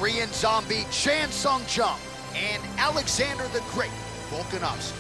Korean zombie Chan Sung-jung, and Alexander the Great Volkanovski.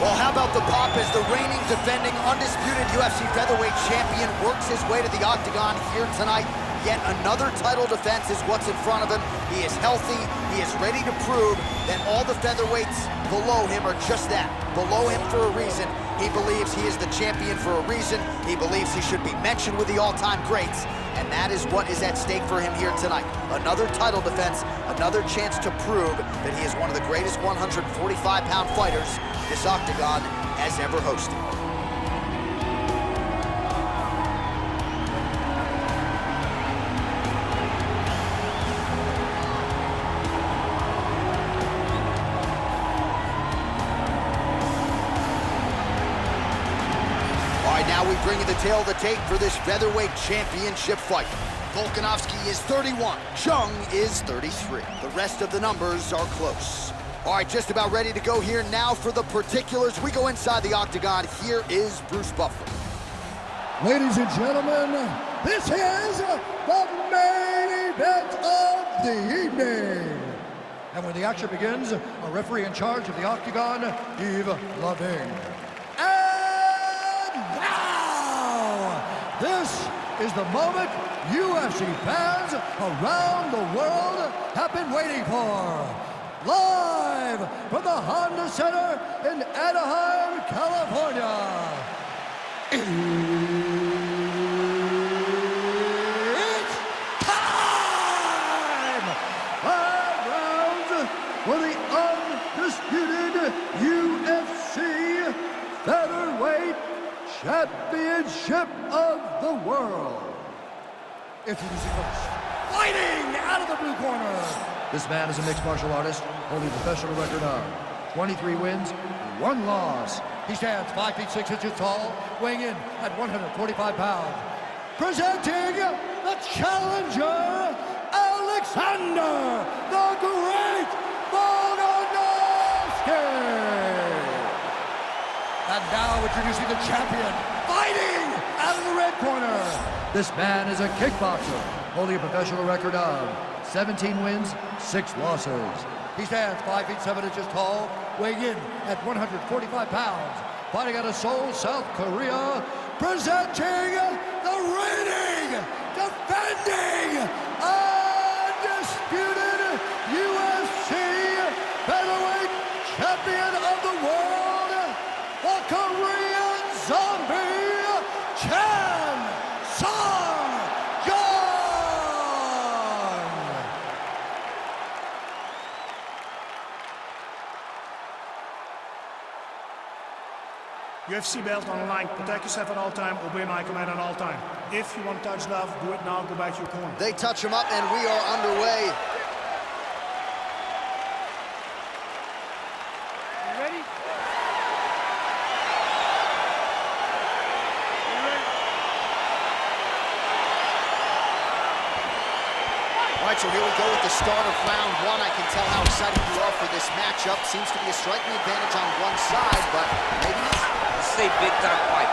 Well, how about the pop as the reigning, defending, undisputed UFC featherweight champion works his way to the octagon here tonight. Yet another title defense is what's in front of him. He is healthy. He is ready to prove that all the featherweights below him are just that, below him for a reason. He believes he is the champion for a reason. He believes he should be mentioned with the all-time greats. And that is what is at stake for him here tonight. Another title defense, another chance to prove that he is one of the greatest 145-pound fighters this octagon has ever hosted. All right, now we bring you the tale of the tape for this featherweight championship fight. Volkanovski is 31, Jung is 33. The rest of the numbers are close. All right, just about ready to go here now for the particulars. We go inside the octagon. Here is Bruce Buffer. Ladies and gentlemen, this is the main event of the evening. And when the action begins, a referee in charge of the octagon, Yves Lavigne. And now, this is the moment UFC fans around the world have been waiting for. Live from the Honda Center in Anaheim, California. It's time! 5 rounds for the undisputed UFC Featherweight Championship of the world. Introducing first, fighting out of the blue corner. This man is a mixed martial artist, holding a professional record of 23 wins, 1 loss. He stands 5 feet 6 inches tall, weighing in at 145 pounds. Presenting the challenger, Alexander the Great Volkanovski. And now introducing the champion, fighting out of the red corner. This man is a kickboxer, holding a professional record of 17 wins, 6 losses. He stands 5 feet 7 inches tall, weighing in at 145 pounds. Fighting out of Seoul, South Korea, presenting the reigning, defending, undisputed UFC featherweight champion of the world, the Korean zombie, Chan Sung-jung. UFC belt on the line. Protect yourself at all time. Obey my command at all time. If you want to touch love, do it now. Go back to your corner. They touch him up, and we are underway. You ready? All right, so here we go with the start of round 1. I can tell how excited you are for this matchup. Seems to be a striking advantage on one side, but maybe not. This is a big-time fight.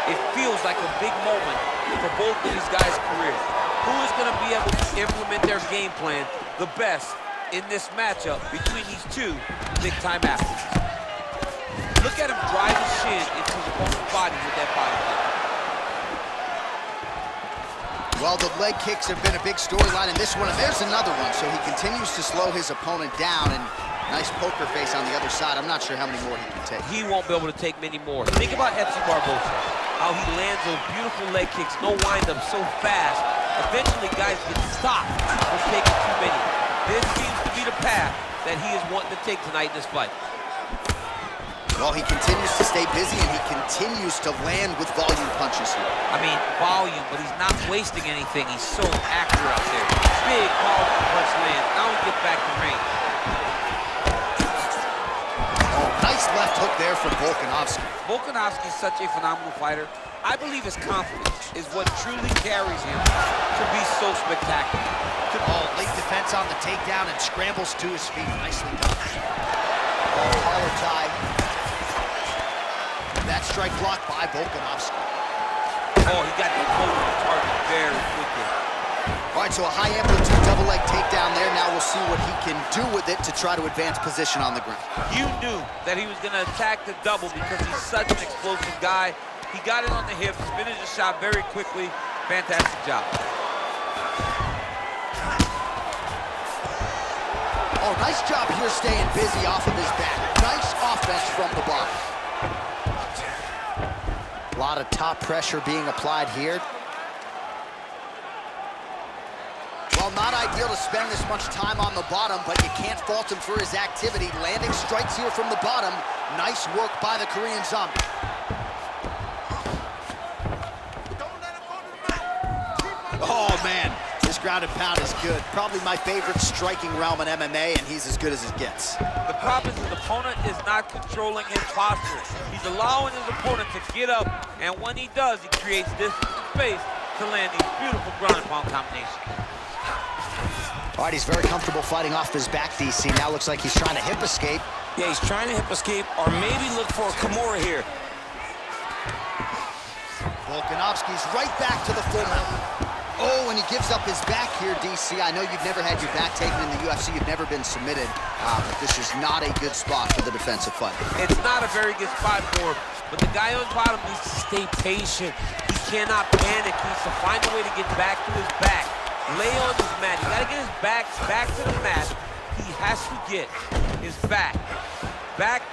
It feels like a big moment for both of these guys' careers. Who is going to be able to implement their game plan the best in this matchup between these two big-time athletes? Look at him drive his shin into his opponent's body with that body kick. Well, the leg kicks have been a big storyline in this one, and there's another one. So he continues to slow his opponent down, and nice poker face on the other side. I'm not sure how many more he can take. He won't be able to take many more. Think about FC Barbosa, how he lands those beautiful leg kicks, no wind-up, so fast. Eventually, guys get stopped from taking too many. This seems to be the path that he is wanting to take tonight in this fight. Well, he continues to stay busy, and he continues to land with volume punches here. I mean, volume, but he's not wasting anything. He's so accurate out there. Big, powerful punch lands. Now he gets back to range. Oh, nice left hook there from Volkanovski. Volkanovski is such a phenomenal fighter. I believe his confidence is what truly carries him to be so spectacular. Oh, late defense on the takedown and scrambles to his feet. Nicely done. Oh, collar tie. That strike blocked by Volkanovski. Oh, he got the potent target very quickly. All right, so a high amplitude double leg takedown there. Now we'll see what he can do with it to try to advance position on the ground. You knew that he was going to attack the double because he's such an explosive guy. He got it on the hips, finished the shot very quickly. Fantastic job. Oh, nice job here staying busy off of his back. Nice offense from the bottom. A lot of top pressure being applied here. Well, not ideal to spend this much time on the bottom, but you can't fault him for his activity. Landing strikes here from the bottom. Nice work by the Korean Zombie. Oh, man. This ground and pound is good. Probably my favorite striking realm in MMA, and he's as good as it gets. The problem is his opponent is not controlling his posture. He's allowing his opponent to get up, and when he does, he creates distance and space to land these beautiful ground and pound combinations. All right, he's very comfortable fighting off his back, DC. Now looks like he's trying to hip escape. Yeah, he's trying to hip escape or maybe look for a Kimura here. Volkanovski's right back to the full mount. Oh, and he gives up his back here, DC. I know you've never had your back taken in the UFC. You've never been submitted. But this is not a good spot for the defensive fighter. It's not a very good spot for him, but the guy on bottom needs to stay patient. He cannot panic. He needs to find a way to get back to his back. Lay on his mat. He got to get his back to the mat. He has to get his back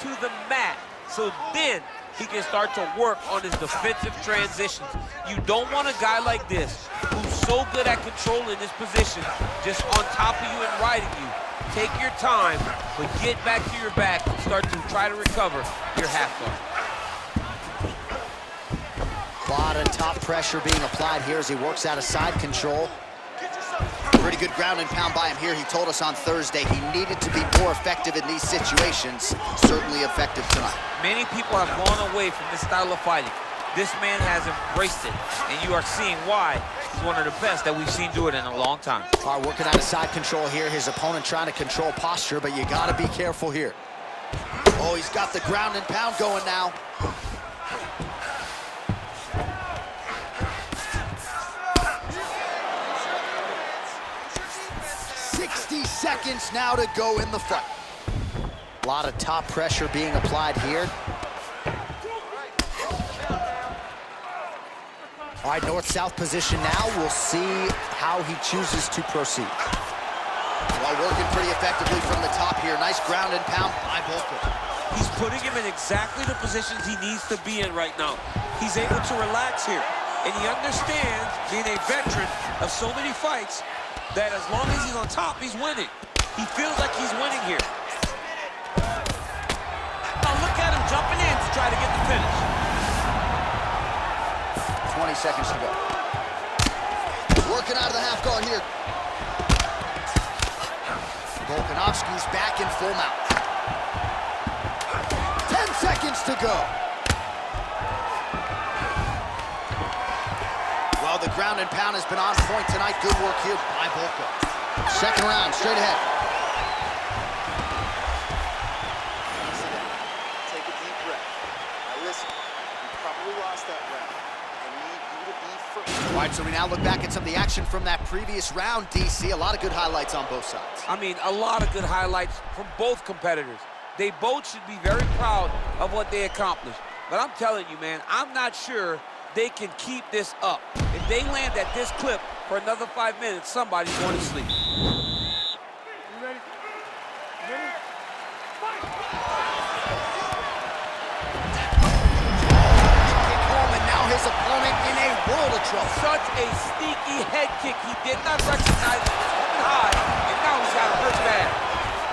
to the mat, so then he can start to work on his defensive transitions. You don't want a guy like this who's so good at controlling his position, just on top of you and riding you. Take your time, but get back to your back and start to try to recover your half guard. A lot of top pressure being applied here as he works out of side control. Pretty good ground and pound by him here. He told us on Thursday he needed to be more effective in these situations. Certainly effective tonight. Many people have gone away from this style of fighting. This man has embraced it, and you are seeing why he's one of the best that we've seen do it in a long time. All right, working out of side control here. His opponent trying to control posture, but you got to be careful here. Oh, he's got the ground and pound going now. Seconds now to go in the fight. A lot of top pressure being applied here. All right, north-south position now. We'll see how he chooses to proceed. Well, working pretty effectively from the top here. Nice ground and pound by Volka. He's putting him in exactly the positions he needs to be in right now. He's able to relax here, and he understands, being a veteran of so many fights, that as long as he's on top, he's winning. He feels like he's winning here. Now look at him jumping in to try to get the finish. 20 seconds to go. Working out of the half guard here. Volkanovski's back in full mount. 10 seconds to go. Well, the ground and pound has been on point tonight. Good work here by Volka. Second round, straight ahead. Take a deep breath. Now listen, you probably lost that round. I need you to be firm. All right, so we now look back at some of the action from that previous round, DC. A lot of good highlights on both sides. I mean, a lot of good highlights from both competitors. They both should be very proud of what they accomplished. But I'm telling you, man, I'm not sure they can keep this up. If they land at this clip for another 5 minutes, somebody's going to sleep. His opponent in a world of trouble. Such a sneaky head kick. He did not recognize it was coming high, and now he's got hurt bad.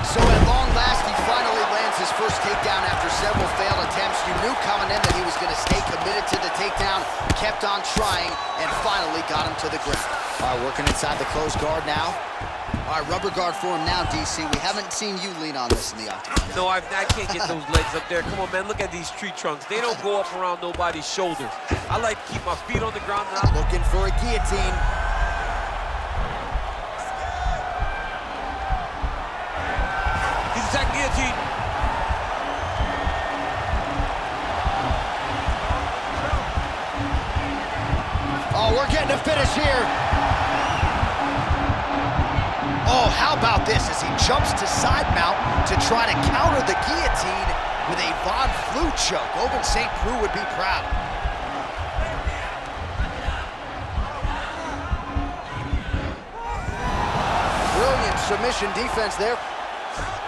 So at long last, he finally lands his first takedown after several failed attempts. You knew coming in that he was going to stay committed to the takedown, kept on trying, and finally got him to the ground. All right, working inside the closed guard now. All right, rubber guard for him now, DC. We haven't seen you lean on this in the octagon. No, I can't get those legs up there. Come on, man, look at these tree trunks. They don't go up around nobody's shoulders. I like to keep my feet on the ground now. Looking for a guillotine. He's attacking guillotine. Oh, we're getting a finish here. Oh, how about this as he jumps to side mount to try to counter the guillotine with a Von Flue choke. Oven St. Preux would be proud. Brilliant submission defense there.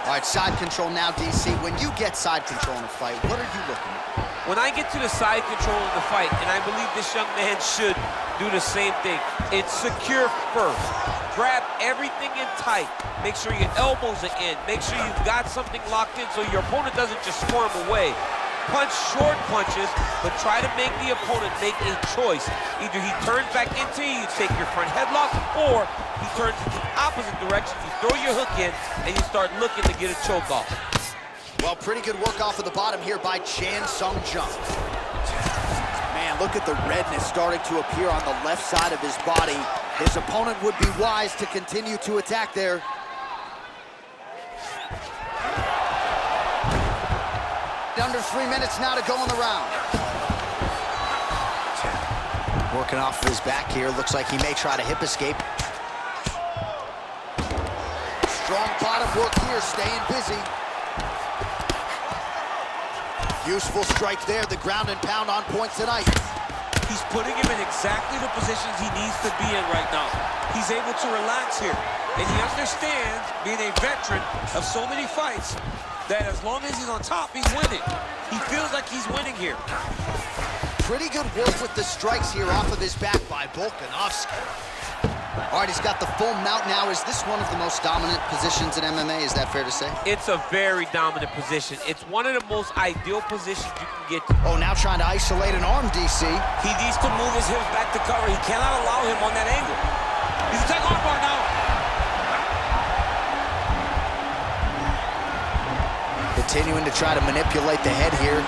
All right, side control now, DC. When you get side control in a fight, what are you looking at? When I get to the side control in the fight, and I believe this young man should do the same thing, it's secure first. Grab everything in tight. Make sure your elbows are in. Make sure you've got something locked in so your opponent doesn't just squirm away. Punch short punches, but try to make the opponent make a choice. Either he turns back into you, take your front headlock, or he turns in the opposite direction. You throw your hook in, and you start looking to get a choke off. Well, pretty good work off of the bottom here by Chan Sung Jung. Man, look at the redness starting to appear on the left side of his body. His opponent would be wise to continue to attack there. Under 3 minutes now to go in the round. Working off of his back here. Looks like he may try to hip escape. Strong bottom work here, staying busy. Useful strike there, the ground and pound on point tonight. He's putting him in exactly the positions he needs to be in right now. He's able to relax here, and he understands, being a veteran of so many fights, that as long as he's on top, he's winning. He feels like he's winning here. Pretty good work with the strikes here off of his back by Volkanovski. All right, he's got the full mount now. Is this one of the most dominant positions in MMA? Is that fair to say? It's a very dominant position. It's one of the most ideal positions you can get to. Oh, now trying to isolate an arm, DC. He needs to move his hips back to cover. He cannot allow him on that angle. He's attacking arm bar now. Continuing to try to manipulate the head here.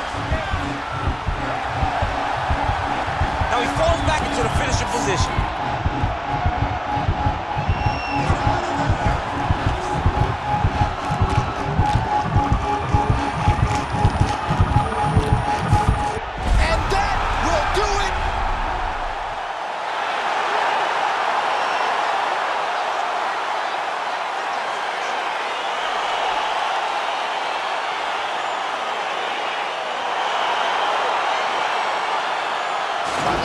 Now he falls back into the finishing position.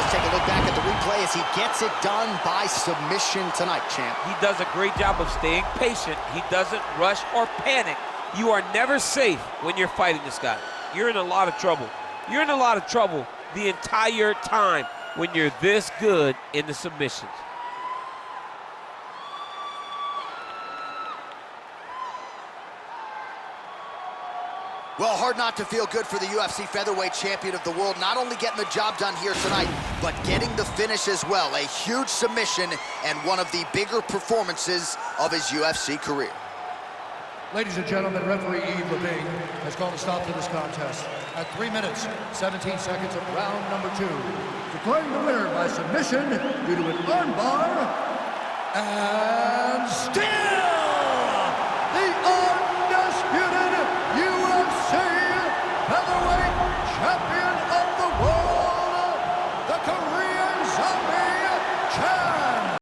Take a look back at the replay as he gets it done by submission tonight, champ. He does a great job of staying patient. He doesn't rush or panic. You are never safe when you're fighting this guy. You're in a lot of trouble. You're in a lot of trouble the entire time when you're this good in the submissions. Well, hard not to feel good for the UFC featherweight champion of the world, not only getting the job done here tonight, but getting the finish as well. A huge submission and one of the bigger performances of his UFC career. Ladies and gentlemen, referee Yves Levine has called a stop to this contest at 3 minutes, 17 seconds of round number 2. Declaring the winner by submission due to an armbar, and still